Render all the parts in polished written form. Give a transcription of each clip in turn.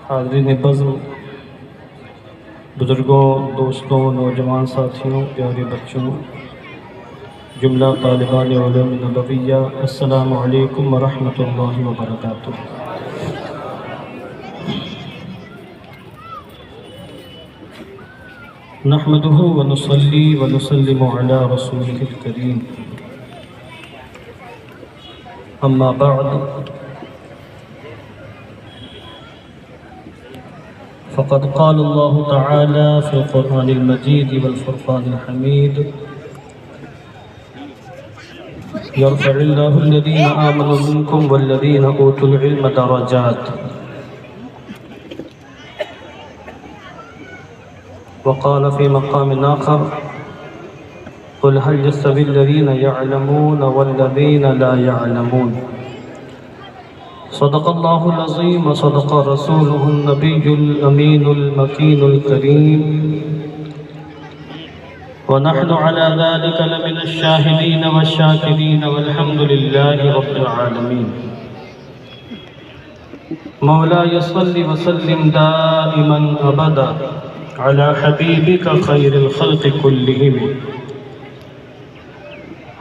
حاضرین بزم، بزرگوں، دوستوں، نوجوان ساتھیوں، پیارے بچوں، جملہ طالبان علوم نبویہ، السلام علیکم ورحمۃ اللہ وبرکاتہ۔ نحمدہ ونصلی ونسلم علی رسولہ الکریم، اما بعد فقد قال الله تعالى في القرآن المجيد والفرقان الحميد: يرفع الله الذين آمنوا منكم والذين أوتوا العلم درجات. وقال في مقام آخر: قل هل يستوي الذين يعلمون والذين لا يعلمون. صدق الله العظيم وصدق رسوله النبي الأمين المكين الكريم، ونحن على ذلك لمن الشاهدين والشاكرين والحمد لله رب العالمين. مولاي صل وسلم دائما أبدا على حبيبك خير الخلق كلهم.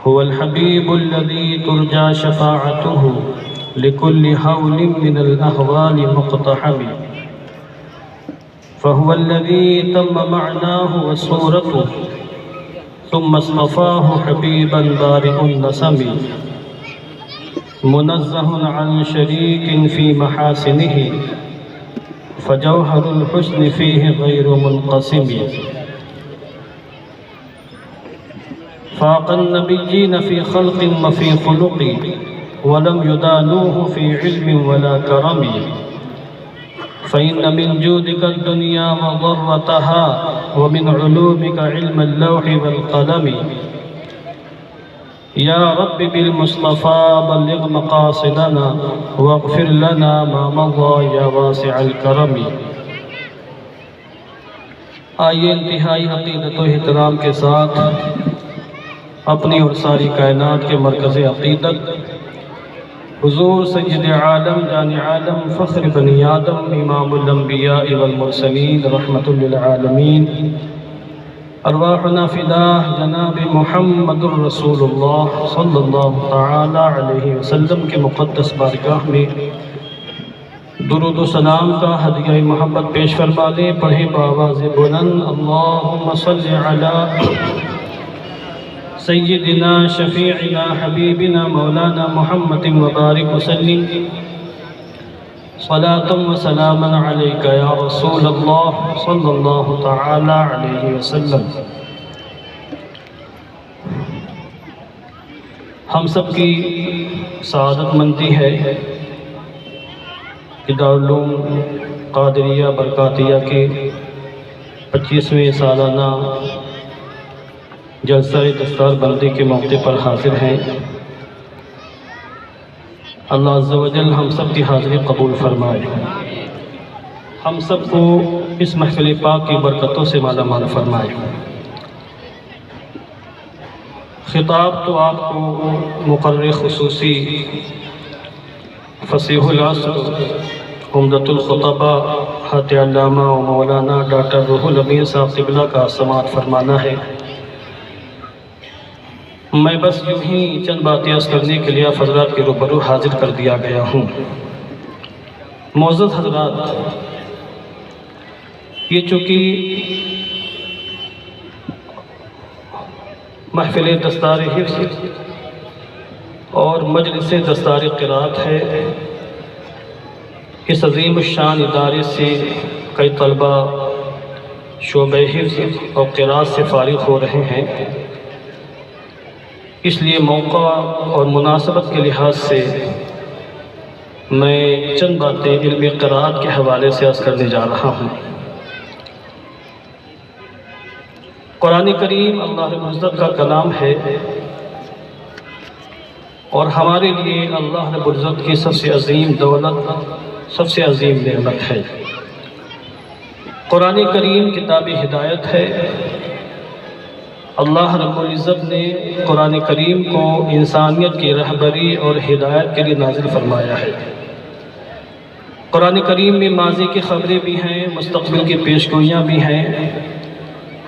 هو الحبيب الذي ترجى شفاعته لكل هول من الأهوال مقتحم، فهو الذي تم معناه وصورته ثم اصطفاه حبيبا بارئ النسم، منزه عن شريك في محاسنه فجوهر الحسن فيه غير منقسم. فاق النبيين في خلق وفي خلق ولم يدانوه في علم ولا كرم، فإن من جودك الدنيا وضرتها ومن علومك علم اللوح والقلم. يا رب بالمصطفى بلغ مقاصدنا واغفر لنا ما مضى يا واسع الكرم. آئیے انتہائی عقیدت و احترام کے ساتھ اپنی اور ساری کائنات کے مرکز عقیدت حضور سید عالم جان عالم فخر بنی آدم امام الانبیاء والمرسلین رحمت للعالمین ارواحنا فداہ جناب محمد الرسول اللہ صلی اللہ تعالی علیہ وسلم کے مقدس بارگاہ میں درود و سلام کا ہدیہ محبت پیش فرما لیں. پڑھیں بآواز بلند: اللہم صلی علی سیدنا شفیعنا حبیبنا مولانا محمد وبارک وسلم صلاة و سلاما علیکہ یا رسول اللہ صلی اللہ تعالی علیہ وسلم. ہم سب کی سعادت مندی ہے کہ دارالعلوم قادریہ برکاتیہ کے 25ویں سالانہ جلسہ دستار بندی کے موقع پر حاضر ہیں. اللہ عز و جل ہم سب کی حاضری قبول فرمائے، ہم سب کو اس محفل پاک کی برکتوں سے مالا مال فرمائے. خطاب تو آپ کو مقرر خصوصی فصیح العصر عمدۃ الخطباء حضرت علامہ و مولانا ڈاکٹر روح الامین صاحب قبلہ کا سماعت فرمانا ہے. میں بس یوں ہی چند باتیں عرض کرنے کے لیے حضرات کے روبرو حاضر کر دیا گیا ہوں. معزز حضرات، یہ چونکہ محفل دستار حفظ اور مجلس دستار قرات ہے، اس عظیم الشان ادارے سے کئی طلبہ شعبہ حفظ اور قرات سے فارغ ہو رہے ہیں. اس لیے موقع اور مناسبت کے لحاظ سے میں چند باتیں علم قرات کے حوالے سے عرض کرنے جا رہا ہوں. قرآن کریم اللہ رب العزت کا کلام ہے اور ہمارے لیے اللہ رب العزت کی سب سے عظیم دولت، سب سے عظیم نعمت ہے. قرآن کریم کتاب ہدایت ہے. اللہ رب العزت نے قرآن کریم کو انسانیت کی رہبری اور ہدایت کے لیے نازل فرمایا ہے. قرآن کریم میں ماضی کی خبریں بھی ہیں، مستقبل کی پیشگوئیاں بھی ہیں۔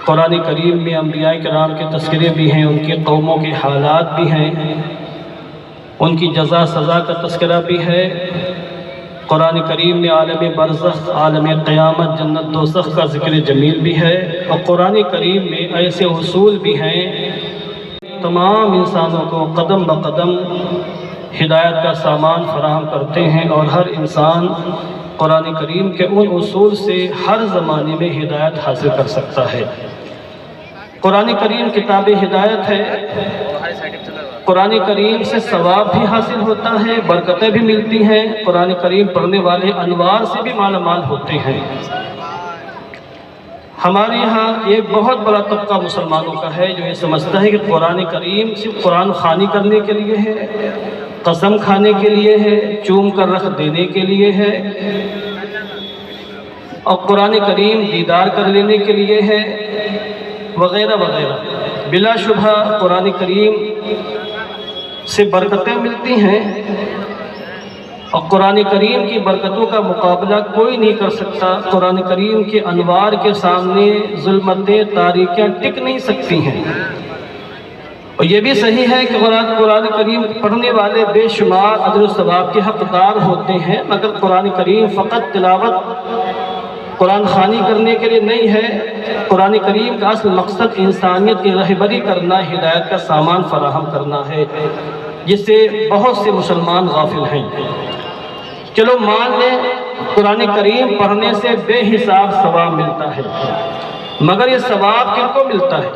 قرآن کریم میں انبیاء کرام کے تذکرے بھی ہیں، ان کی قوموں کے حالات بھی ہیں، ان کی جزا سزا کا تذکرہ بھی ہے۔ قرآن کریم میں عالم برزخ، عالم قیامت، جنت دوزخ کا ذکر جمیل بھی ہے، اور قرآن کریم میں ایسے اصول بھی ہیں تمام انسانوں کو قدم بقدم ہدایت کا سامان فراہم کرتے ہیں، اور ہر انسان قرآن کریم کے ان اصول سے ہر زمانے میں ہدایت حاصل کر سکتا ہے۔ قرآن کریم کتاب ہدایت ہے، قرآن کریم سے ثواب بھی حاصل ہوتا ہے، برکتیں بھی ملتی ہیں، قرآن کریم پڑھنے والے انوار سے بھی مالا مال ہوتے ہیں۔ ہمارے یہاں ایک بہت بڑا طبقہ مسلمانوں کا ہے جو یہ سمجھتا ہے کہ قرآن کریم صرف قرآن خوانی کرنے کے لیے ہے، قسم کھانے کے لیے ہے، چوم کر رکھ دینے کے لیے ہے، اور قرآن کریم دیدار کر لینے کے لیے ہے، وغیرہ وغیرہ۔ بلا شبہ قرآن کریم سے برکتیں ملتی ہیں، اور قرآن کریم کی برکتوں کا مقابلہ کوئی نہیں کر سکتا۔ قرآن کریم کے انوار کے سامنے ظلمتیں، تاریکیاں ٹک نہیں سکتی ہیں۔ اور یہ بھی صحیح ہے کہ قرآن کریم پڑھنے والے بے شمار اجر و ثواب کے حقدار ہوتے ہیں، مگر قرآن کریم فقط تلاوت، قرآن خوانی کرنے کے لیے نہیں ہے۔ قرآن کریم کا اصل مقصد انسانیت کی رہبری کرنا، ہدایت کا سامان فراہم کرنا ہے، جس سے بہت سے مسلمان غافل ہیں۔ چلو مان لیں قرآن کریم پڑھنے سے بے حساب ثواب ملتا ہے، مگر یہ ثواب کن کو ملتا ہے؟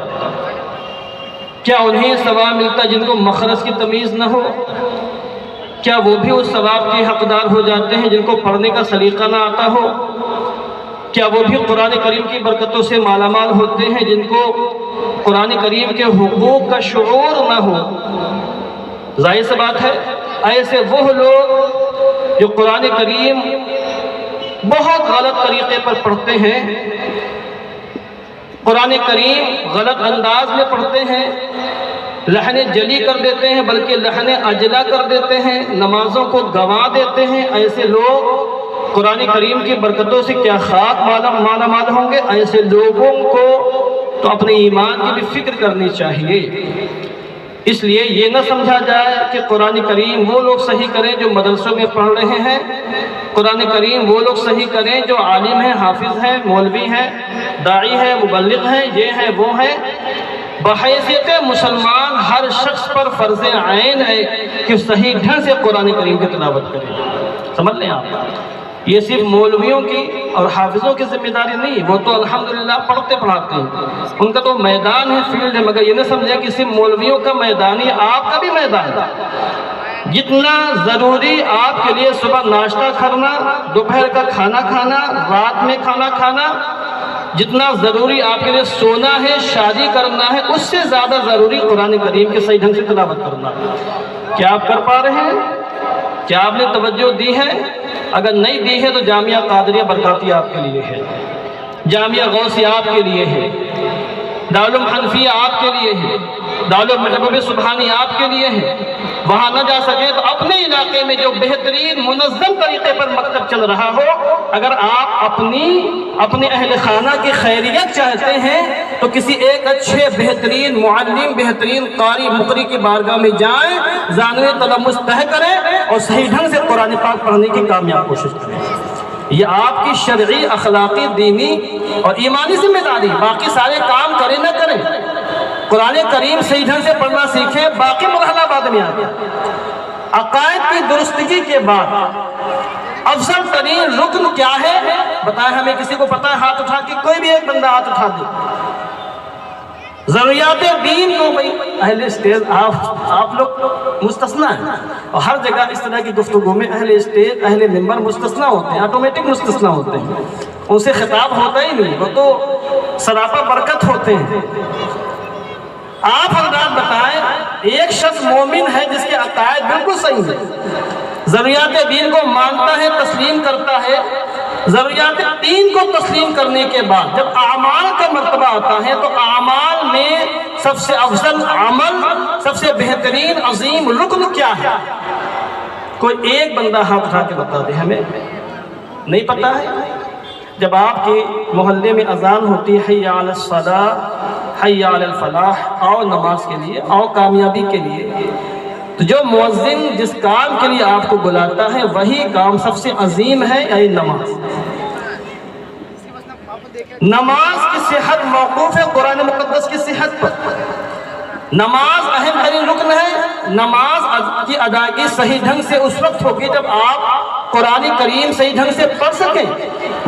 کیا انہیں ثواب ملتا جن کو مخرج کی تمیز نہ ہو؟ کیا وہ بھی اس ثواب کے حقدار ہو جاتے ہیں جن کو پڑھنے کا سلیقہ نہ آتا ہو؟ کیا وہ بھی قرآن کریم کی برکتوں سے مالا مال ہوتے ہیں جن کو قرآن کریم کے حقوق کا شعور نہ ہو؟ ظاہر سی بات ہے، ایسے وہ لوگ جو قرآن کریم بہت غلط طریقے پر پڑھتے ہیں، قرآن کریم غلط انداز میں پڑھتے ہیں، لحن جلی کر دیتے ہیں بلکہ لحن اجلا کر دیتے ہیں، نمازوں کو گنوا دیتے ہیں، ایسے لوگ قرآن کریم کی برکتوں سے کیا خاک مالا مال ہوں گے؟ ایسے لوگوں کو تو اپنے ایمان کی بھی فکر کرنی چاہیے۔ اس لیے یہ نہ سمجھا جائے کہ قرآن کریم وہ لوگ صحیح کریں جو مدرسوں میں پڑھ رہے ہیں، قرآن کریم وہ لوگ صحیح کریں جو عالم ہیں، حافظ ہیں، مولوی ہیں، داعی ہیں، مبلغ ہیں، یہ ہیں وہ ہیں۔ بحیثیت مسلمان ہر شخص پر فرض عین ہے کہ صحیح ڈھنگ سے قرآن کریم کی تلاوت کرے۔ سمجھ لیں آپ، یہ صرف مولویوں کی اور حافظوں کی ذمہ داری نہیں، وہ تو الحمدللہ پڑھتے پڑھاتے ہیں، ان کا تو میدان ہے، فیلڈ ہے، مگر یہ نہ سمجھیں کہ صرف مولویوں کا میدان ہی، آپ کا بھی میدان ہے۔ جتنا ضروری آپ کے لیے صبح ناشتہ کرنا، دوپہر کا کھانا کھانا، رات میں کھانا کھانا، جتنا ضروری آپ کے لیے سونا ہے، شادی کرنا ہے، اس سے زیادہ ضروری قرآن کریم کے صحیح ڈھنگ سے تلاوت کرنا۔ کیا آپ کر پا رہے ہیں؟ کیا آپ نے توجہ دی ہے؟ اگر نہیں دی ہے تو جامعہ قادریہ برکاتی آپ کے لیے ہے، جامعہ غوثیہ آپ کے لیے ہے، دارالعلوم حنفیہ آپ کے لیے ہے، دارالعلوم محبوب سبحانی آپ کے لیے ہے۔ وہاں نہ جا سکے تو اپنے علاقے میں جو بہترین منظم طریقے پر مکتب چل رہا ہو، اگر آپ اپنے اہل خانہ کی خیریت چاہتے ہیں تو کسی ایک اچھے بہترین معلم، بہترین قاری مقری کی بارگاہ میں جائیں، زانوی تلمس طے کریں اور صحیح ڈھنگ سے قرآن پاک پڑھنے کی کامیاب کوشش کریں۔ یہ آپ کی شرعی، اخلاقی، دینی اور ایمانی ذمہ داری، باقی سارے کام کریں نہ کریں، قرآن کریم صحیح ڈھنگ سے پڑھنا سیکھیں، باقی مرحلہ بعد میں آ گیا۔ عقائد کی درستگی کے بعد افضل ترین رکن کیا ہے بتائیں ہمیں؟ کسی کو پتہ ہے؟ ہاتھ اٹھا کے کوئی بھی ایک بندہ ہاتھ اٹھا دے۔ ضروریات دین کو بھائی اہل اسٹیج آپ لوگ مستثنیٰ ہیں، اور ہر جگہ اس طرح کی گفتگو میں اہل اسٹیج، اہل ممبر مستثنیٰ ہوتے ہیں، آٹومیٹک مستثنیٰ ہوتے ہیں، ان سے خطاب ہوتا ہی نہیں، وہ تو سراپا برکت ہوتے ہیں۔ آپ حضرات بتائیں، ایک شخص مومن ہے جس کے عقائد بالکل صحیح ہے، ضروریات دین کو مانتا ہے، تسلیم کرتا ہے، ضروریات دین کو تسلیم کرنے کے بعد جب اعمال کا مرتبہ آتا ہے تو اعمال میں سب سے افضل عمل، سب سے بہترین عظیم رکن کیا ہے؟ کوئی ایک بندہ ہاتھ اٹھا کے بتا دے ہمیں۔ نہیں پتہ ہے؟ جب آپ کے محلے میں اذان ہوتی ہے حی علی الصلاۃ حی علی الفلاح، آؤ نماز کے لیے، آؤ کامیابی کے لیے، تو جو مؤذن جس کام کے لیے آپ کو بلاتا ہے وہی کام سب سے عظیم ہے، یعنی نماز۔ نماز کی صحت موقوف ہے قرآن مقدس کی صحت پر۔ نماز اہم ترین رکن ہے۔ نماز کی ادائیگی صحیح ڈھنگ سے اس وقت ہوگی جب آپ قرآن کریم صحیح ڈھنگ سے پڑھ سکیں،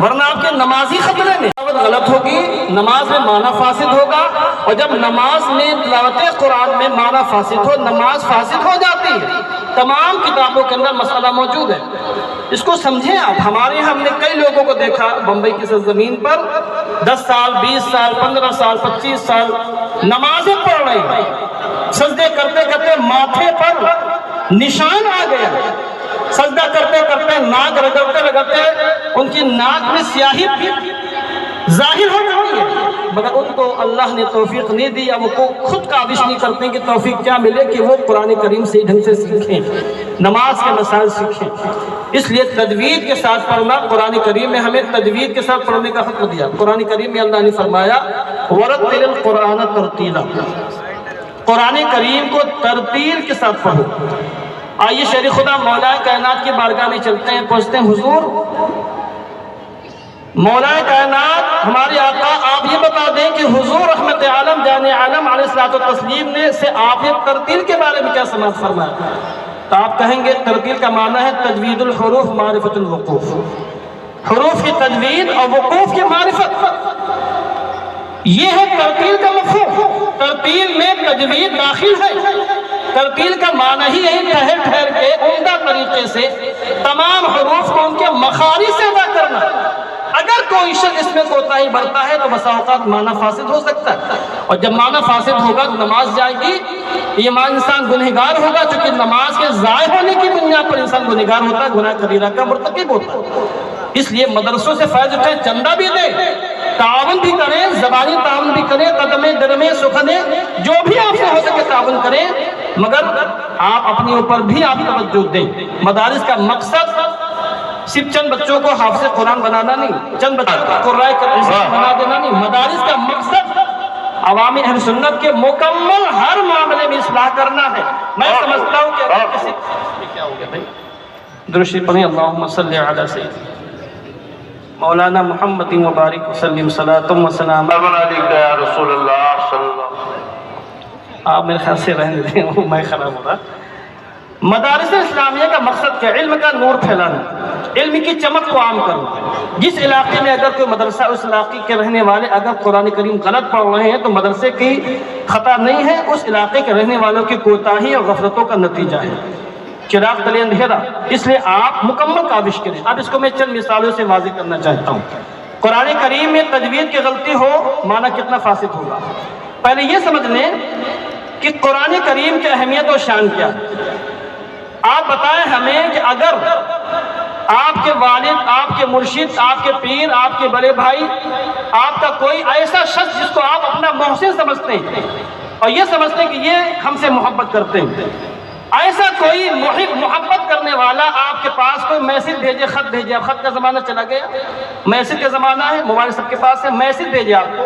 ورنہ آپ کے نمازی خطرے میں غلط ہوگی، نماز میں معنی فاسد ہوگا، اور جب نماز میں تلاوت قرآن میں معنی فاسد ہو، نماز فاسد ہو جاتی ہے۔ تمام کتابوں کے اندر مسئلہ موجود ہے، اس کو سمجھیں آپ۔ ہمارے ہم نے کئی لوگوں کو دیکھا بمبئی کی سرزمین پر 10 سال 20 سال 15 سال 25 سال نمازیں پڑھ رہے ہیں، سجدے کرتے کرتے ماتھے پر نشان آ گیا، سجدہ کرتے کرتے ناک رگڑتے رگڑتے ان کی ناک میں سیاہی ظاہر ہو جاتی ہے، مگر ان کو اللہ نے توفیق نہیں دی، یا وہ خود کاوش نہیں کرتے کہ توفیق کیا ملے کہ وہ قرآن کریم صحیح ڈھنگ سے سیکھیں، نماز کے مسائل سیکھیں۔ اس لیے تجوید کے ساتھ پڑھنا، قرآن کریم میں ہمیں تجوید کے ساتھ پڑھنے کا حکم دیا۔ قرآن کریم میں اللہ نے فرمایا وَرَتِّلِ الْقُرْآنَ تَرْتِيلًا، قرآن کریم کو ترتیل کے ساتھ پڑھو۔ آئیے شیر خدا مولا کائنات کی بارگاہ میں چلتے ہیں، پوچھتے ہیں حضور مولا کائنات ہمارے آقا، آپ یہ بتا دیں کہ حضور رحمت عالم جان عالم علیہ الصلوۃ والتسلیم نے سے آپ نے ترتیل کے بارے میں کیا سماعت فرمایا؟ تو آپ کہیں گے ترتیل کا معنی ہے تجوید الحروف معرفت الوقوف، حروف کی تجوید اور وقوف کی معرفت، یہ ہے ترتیل کا مفہوم۔ ترتیل میں تجوید داخل ہے۔ ترتیل کا معنی ہی ہے ٹھہر ٹھہر کے عمدہ طریقے سے تمام حروف کو ان کے مخارج سے ادا کرنا۔ اگر کوئی شخص اس میں کوتاہی برتا ہے تو بسا اوقات معنی فاسد ہو سکتا ہے، اور جب معنی فاسد ہوگا تو نماز جائے گی، ایمان انسان گنہگار ہوگا، چونکہ نماز کے ضائع ہونے کی بنیاد پر انسان گنہگار ہوتا ہے، گناہ کبیرہ کا مرتکب ہوتا ہے۔ اس لیے مدرسوں سے فیض اٹھائیں، چندہ بھی دیں، تعاون بھی کریں، زبانی تعاون بھی کریں، قدمے درمے سخنے جو بھی آپ سے ہو سکے تعاون کریں، مگر آپ اپنے اوپر بھی آپ توجہ دیں۔ مدارس کا مقصد صرف چند بچوں کو حافظ قرآن بنانا نہیں، چند بچوں کو قرآن بنا دینا نہیں، مدارس کا مقصد عوامی اہل سنت کے مکمل ہر معاملے میں اصلاح کرنا ہے۔ میں سمجھتا ہوں کہ اگر کسی کیا ہو گیا بھائی درشی پڑھیں اللہم صلی علی سیدنا مولانا محمد مبارک وسلم صلاۃ و سلام علیک یا رسول اللہ صلی اللہ علیہ وسلم۔ آپ میرے خیال سے رہنے دیں، وہ میں خراب ہو رہا۔ مدارس اسلامیہ کا مقصد کیا؟ علم کا نور پھیلانا، علم کی چمک کو عام کرنا۔ جس علاقے میں اگر کوئی مدرسہ، اس علاقے کے رہنے والے اگر قرآن کریم غلط پڑھ رہے ہیں تو مدرسے کی خطا نہیں ہے، اس علاقے کے رہنے والوں کی کوتاہی اور غفلتوں کا نتیجہ ہے۔ چراغ تلے اندھیرا، اس لیے آپ مکمل کاوش کریں۔ اب اس کو میں چند مثالوں سے واضح کرنا چاہتا ہوں۔ قرآن کریم میں تجوید کی غلطی ہو، معنی کتنا فاسد ہوگا۔ پہلے یہ سمجھ لیں کہ قرآن کریم کی اہمیت اور شان کیا ہے۔ آپ بتائیں ہمیں کہ اگر آپ کے والد، آپ کے مرشد، آپ کے پیر، آپ کے بڑے بھائی، آپ کا کوئی ایسا شخص جس کو آپ اپنا محسن سمجھتے ہیں اور یہ سمجھتے ہیں کہ یہ ہم سے محبت کرتے ہیں، ایسا کوئی محبت کرنے والا آپ کے پاس کوئی میسج بھیجے، خط بھیجے، اب خط کا زمانہ چلا گیا، میسج کا زمانہ ہے، موبائل سب کے پاس ہے، میسج بھیجے آپ کو،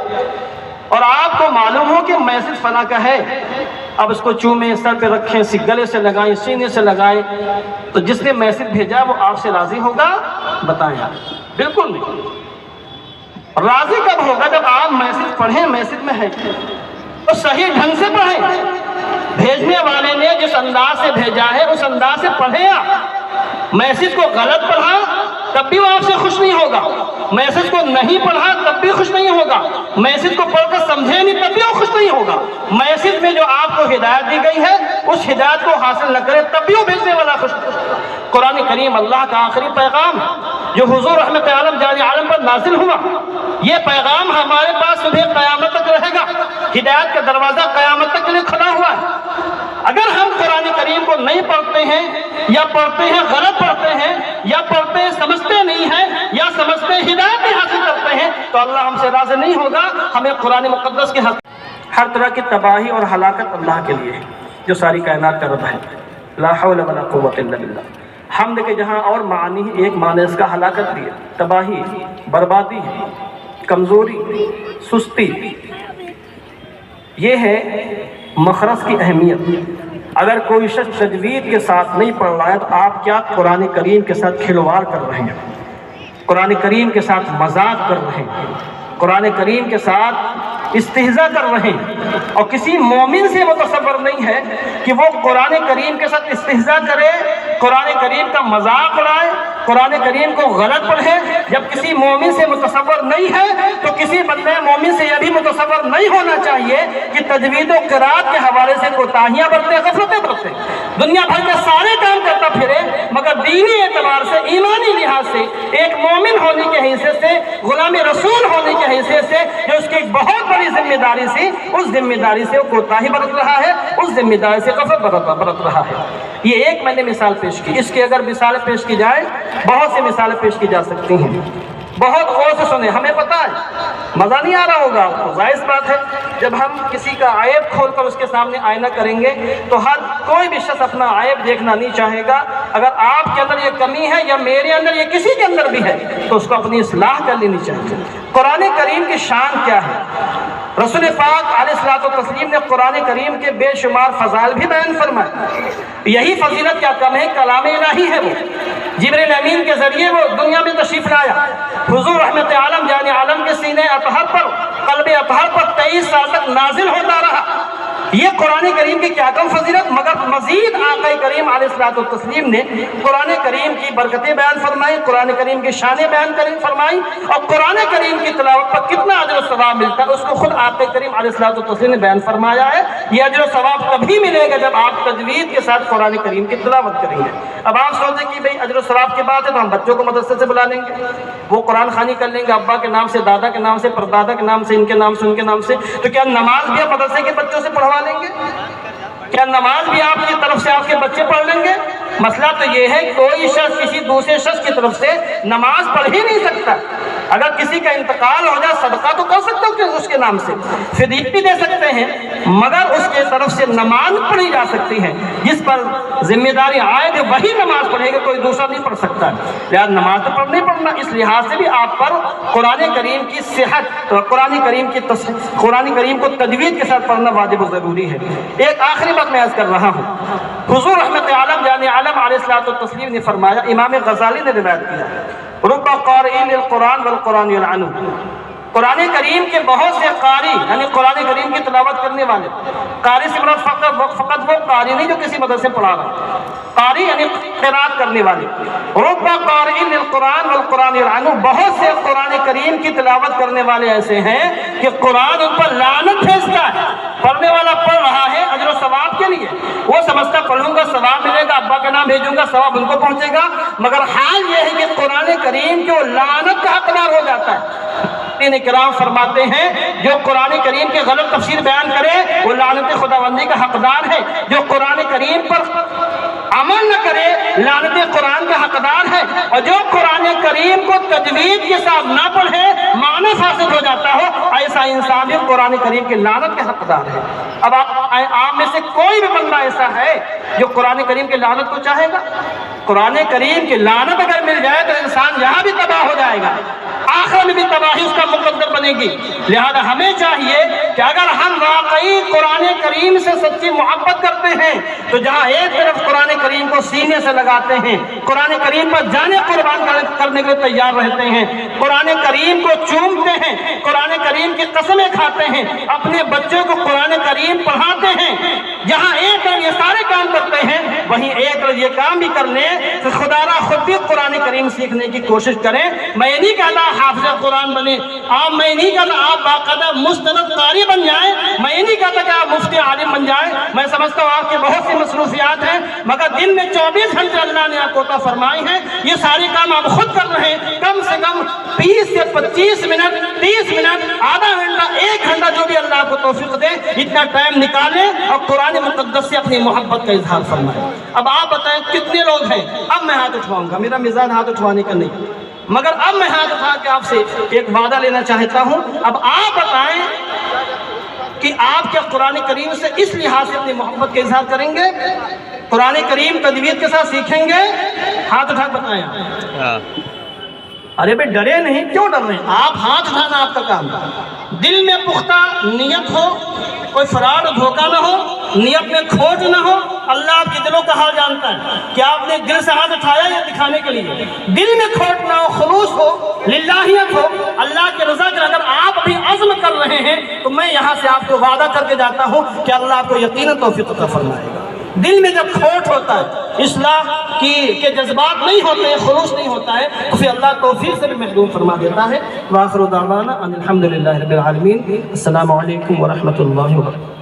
اور آپ کو معلوم ہو کہ میسج فلاں کا ہے، اب اس کو چومیں، سر پہ رکھیں، گلے سے لگائیں، سینے سے لگائیں، تو جس نے میسج بھیجا وہ آپ سے راضی ہوگا؟ بتائیں آپ، بالکل نہیں۔ راضی کب ہوگا؟ جب آپ میسج پڑھیں، میسج میں ہے تو صحیح ڈھنگ سے پڑھیں، بھیجنے والے نے جس انداز سے بھیجا ہے اس انداز سے پڑھیں۔ آپ میسج کو غلط پڑھا تب بھی وہ آپ سے خوش نہیں ہوگا، میسج کو نہیں پڑھا تب بھی خوش نہیں ہوگا، میسج کو پڑھ کر سمجھے نہیں تب بھی وہ خوش نہیں ہوگا، میسج میں جو آپ کو ہدایت دی گئی ہے اس ہدایت کو حاصل نہ کرے تب بھی وہ بھیجنے والا خوش ہوگا۔ قرآن کریم اللہ کا آخری پیغام جو حضور رحمت عالم جان عالم پر نازل ہوا، یہ پیغام ہمارے پاس صبح قیامت تک رہے گا، ہدایت کا دروازہ قیامت تک کے لیے کھلا ہوا ہے۔ اگر ہم قرآن کریم کو نہیں پڑھتے ہیں یا پڑھتے ہیں غلط پڑھتے ہیں یا پڑھتے ہیں سمجھتے نہیں ہیں یا سمجھتے ہدایت نہیں حاصل کرتے ہیں تو اللہ ہم سے راضی نہیں ہوگا۔ ہمیں قرآن مقدس کے ہر طرح کی تباہی اور ہلاکت اللہ کے لیے ہے جو ساری کائنات کا رب ہے۔ لا حول ولا قوت الا باللہ۔ حمد کے جہاں اور معنی ایک معنی اس کا ہلاکت بھی ہے، تباہی، بربادی، کمزوری، سستی۔ یہ ہے مخرج کی اہمیت۔ اگر کوئی شخص تجوید کے ساتھ نہیں پڑھ رہا ہے تو آپ کیا قرآن کریم کے ساتھ کھلواڑ کر رہے ہیں، قرآن کریم کے ساتھ مذاق کر رہے ہیں، قرآن کریم کے ساتھ استہزاء کر رہے ہیں۔ اور کسی مومن سے وہ تصور نہیں ہے کہ وہ قرآن کریم کے ساتھ استہزاء کرے، قرآن کریم کا مذاق اڑائے، قرآن کریم کو غلط پڑھے۔ جب کسی مومن سے متصور نہیں ہے تو کسی بندے مومن سے یہ بھی متصور نہیں ہونا چاہیے کہ تجوید و قرات کے حوالے سے کوتاہیاں برتے، غفلتیں برتے، دنیا بھر کے سارے کام کرتا پھرے، مگر دینی اعتبار سے، ایمانی لحاظ سے، ایک مومن ہونے کے حیثیت سے، غلام رسول ہونے کے حیثیت سے جو اس کی ایک بہت بڑی ذمہ داری سی، اس ذمہ داری سے وہ کوتاہی برت رہا ہے، اس ذمہ داری سے غفلت برت رہا ہے۔ یہ ایک میں نے مثال پیش کی، اس کی اگر مثالیں پیش کی جائیں بہت سی مثالیں پیش کی جا سکتی ہیں۔ بہت غور سے سنیں، ہمیں پتہ ہے مزہ نہیں آ رہا ہوگا آپ کو، ظاہر بات ہے جب ہم کسی کا عیب کھول کر اس کے سامنے آئینہ کریں گے تو ہر کوئی بھی شخص اپنا عیب دیکھنا نہیں چاہے گا۔ اگر آپ کے اندر یہ کمی ہے یا میرے اندر یا کسی کے اندر بھی ہے تو اس کو اپنی اصلاح کر لینی چاہیے۔ قرآن کریم کی شان کیا ہے؟ رسول پاک علیہ الصلوۃ والتسلیم نے قرآن کریم کے بے شمار فضائل بھی بیان فرمائے۔ یہی فضیلت کیا کم ہے، کلام الہی ہے، وہ جبریل امین کے ذریعے وہ دنیا میں تشریف لایا۔ حضور رحمت عالم جان عالم کے سینے اطہر پر، قلب اطہر پر 23 سال تک نازل ہوتا رہا۔ یہ قرآن کریم کی کیا کم فضیلت، مگر مزید آقا کریم علیہ الصلوۃ والتسلیم نے قرآن کریم کی برکتیں بیان فرمائی، قرآن کریم کی شانیں بیان فرمائی، اور قرآن کریم کی تلاوت پر کتنا اجر و ثواب ملتا ہے اس کو خود آقا کریم علیہ الصلوۃ والتسلیم نے بیان فرمایا ہے۔ یہ اجر و ثواب تبھی ملے گا جب آپ تجوید کے ساتھ قرآن کریم کی تلاوت کریں گے۔ اب آپ سوچیں کہ بھئی اجر و ثواب کی بات ہے تو ہم بچوں کو مدرسے سے بلا لیں گے، وہ قرآن خوانی کر لیں گے، ابا کے نام سے، دادا کے نام سے، پردادا کے نام سے، ان کے نام سے، ان کے نام سے، تو کیا نماز بھی آپ مدرسے کے بچوں سے پڑھوا لیں گے؟ کیا نماز بھی آپ کی طرف سے آپ کے بچے پڑھ لیں گے؟ مسئلہ تو یہ ہے کوئی شخص کسی دوسرے شخص کی طرف سے نماز پڑھ ہی نہیں سکتا۔ اگر کسی کا انتقال ہو جائے صدقہ تو کر سکتے ہو اس کے نام سے، فدیہ بھی دے سکتے ہیں، مگر اس کے طرف سے نماز پڑھی جا سکتی ہے۔ جس پر ذمہ داری آئے گی وہی نماز پڑھے گا، کوئی دوسرا نہیں پڑھ سکتا۔ لہٰذا نماز تو پڑھنا ہی پڑھنا، اس لحاظ سے بھی آپ پر قرآن کریم کی صحت، قرآن کریم کو تجوید کے ساتھ پڑھنا واجب و ضروری ہے۔ ایک آخری بات میں عرض کر رہا ہوں، حضور رحمت عالم جان عالم علیہ الصلوۃ والتسلیم نے فرمایا، امام غزالی نے روایت کیا، رب قارئ للقرآن والقرآن یلعنہ، قرآن کریم کے بہت سے قاری، یعنی قرآن کریم کی تلاوت کرنے والے، قاری سے مراد فقط وہ قاری نہیں جو کسی مدرسے پڑھا رہا، قاری یعنی قرات کرنے والے، رب قارئ للقرآن والقرآن یلعنہ، بہت سے قرآن کریم کی تلاوت کرنے والے ایسے ہیں کہ قرآن ان پر لعنت بھیجتا ہے۔ پڑھنے والا پڑھ رہا ہے اجر و ثواب کے لیے، وہ سمجھتا پڑھوں گا ثواب ملے گا، ابا کا نام بھیجوں گا ثواب ان کو پہنچے گا، مگر حال یہ ہے کہ قرآن کریم کے وہ لعنت کا حقدار ہو جاتا ہے۔ کرام فرماتے ہیں جو قرآن کریم کے غلط تفسیر بیان کرے وہ لعنت خداوندی کا حقدار ہے، جو قرآن کریم پر عمل نہ کرے لعنت قرآن کا حقدار ہے، اور جو قرآن کریم کو تجوید کے ساتھ نہ پڑھے معنی فاسد ہو جاتا ہو، ایسا انسان بھی قرآن کریم کے لعنت کے حقدار ہے۔ اب آپ میں سے کوئی بھی بندہ ایسا ہے جو قرآن کریم کے لعنت کو چاہے گا؟ قرآن کریم کی لعنت اگر مل جائے تو انسان یہاں بھی تباہ ہو جائے گا، آخر میں بھی تباہی اس کا مقدر بنے گی۔ لہذا ہمیں چاہیے کہ اگر ہم واقعی قرآن کریم سے سچی محبت کرتے ہیں تو جہاں ایک طرف قرآن کریم کو سینے سے لگاتے ہیں، قرآن کریم پر جانے قربان کرنے کے لیے تیار رہتے ہیں، قرآن کریم کو چومتے ہیں، قرآن کریم کی قسمیں کھاتے ہیں، اپنے بچوں کو قرآن کریم پڑھاتے ہیں، جہاں ایک طرف یہ سارے کام کرتے ہیں وہیں ایک طرف یہ کام بھی کر لیں تو خدا را خود بھی قرآن کریم سیکھنے کی کوشش کریں۔ میں نہیں کہتا حافظ قرآن بنے، میں نہیں کہتا آپ باقاعدہ مستند قاری بن جائیں، میں نہیں کہتا کہ آپ مفتی عالم بن جائیں، میں سمجھتا ہوں آپ کے بہت سی مصروفیات ہیں، مگر دن میں 24 گھنٹے اللہ نے آپ کو عطا فرمائی ہیں، یہ سارے کام آپ خود کر رہے ہیں، کم سے کم 20 سے 25 منٹ، 30 منٹ، آدھا گھنٹہ، 1 گھنٹہ، جو بھی اللہ آپ کو توفیق دے اتنا ٹائم نکالیں اور قرآن مقدس سے اپنی محبت کا اظہار فرمائیں۔ اب آپ بتائیں کتنے لوگ ہیں؟ اب میں ہاتھ اٹھواؤں گا، میرا مزاج ہاتھ اٹھوانے کا نہیں، مگر اب میں ہاتھ اٹھا کے آپ سے ایک وعدہ لینا چاہتا ہوں، اب آپ بتائیں کہ آپ کیا قرآن کریم سے اس لحاظ سے اپنی محبت کا اظہار کریں گے قرآن کریم تجوید کے ساتھ سیکھیں گے، ہاتھ اٹھا کے بتائیں آپ۔ ارے بھائی ڈرے نہیں، کیوں ڈر رہے ہیں؟ آپ ہاتھ اٹھانا آپ کا کام تھا۔ دل میں پختہ نیت ہو، کوئی فراڈ دھوکہ نہ ہو، نیت میں کھوٹ نہ ہو۔ اللہ آپ کے دلوں کا حال جانتا ہے کہ آپ نے دل سے ہاتھ اٹھایا یا دکھانے کے لیے۔ دل میں کھوٹ نہ ہو، خلوص ہو، للہیت ہو، اللہ کے رضا کے اگر آپ ابھی عزم کر رہے ہیں تو میں یہاں سے آپ کو وعدہ کر کے جاتا ہوں کہ اللہ آپ کو یقیناً توفیق عطا فرمائے گا۔ دل میں جب کھوٹ ہوتا ہے، اصلاح کے جذبات نہیں ہوتے ہیں، خلوص نہیں ہوتا ہے، تو پھر اللہ توفیق سے بھی محروم فرما دیتا ہے۔ وآخر دعوانا ان الحمدللہ رب العالمین۔ السلام علیکم ورحمۃ اللہ وبرکاتہ۔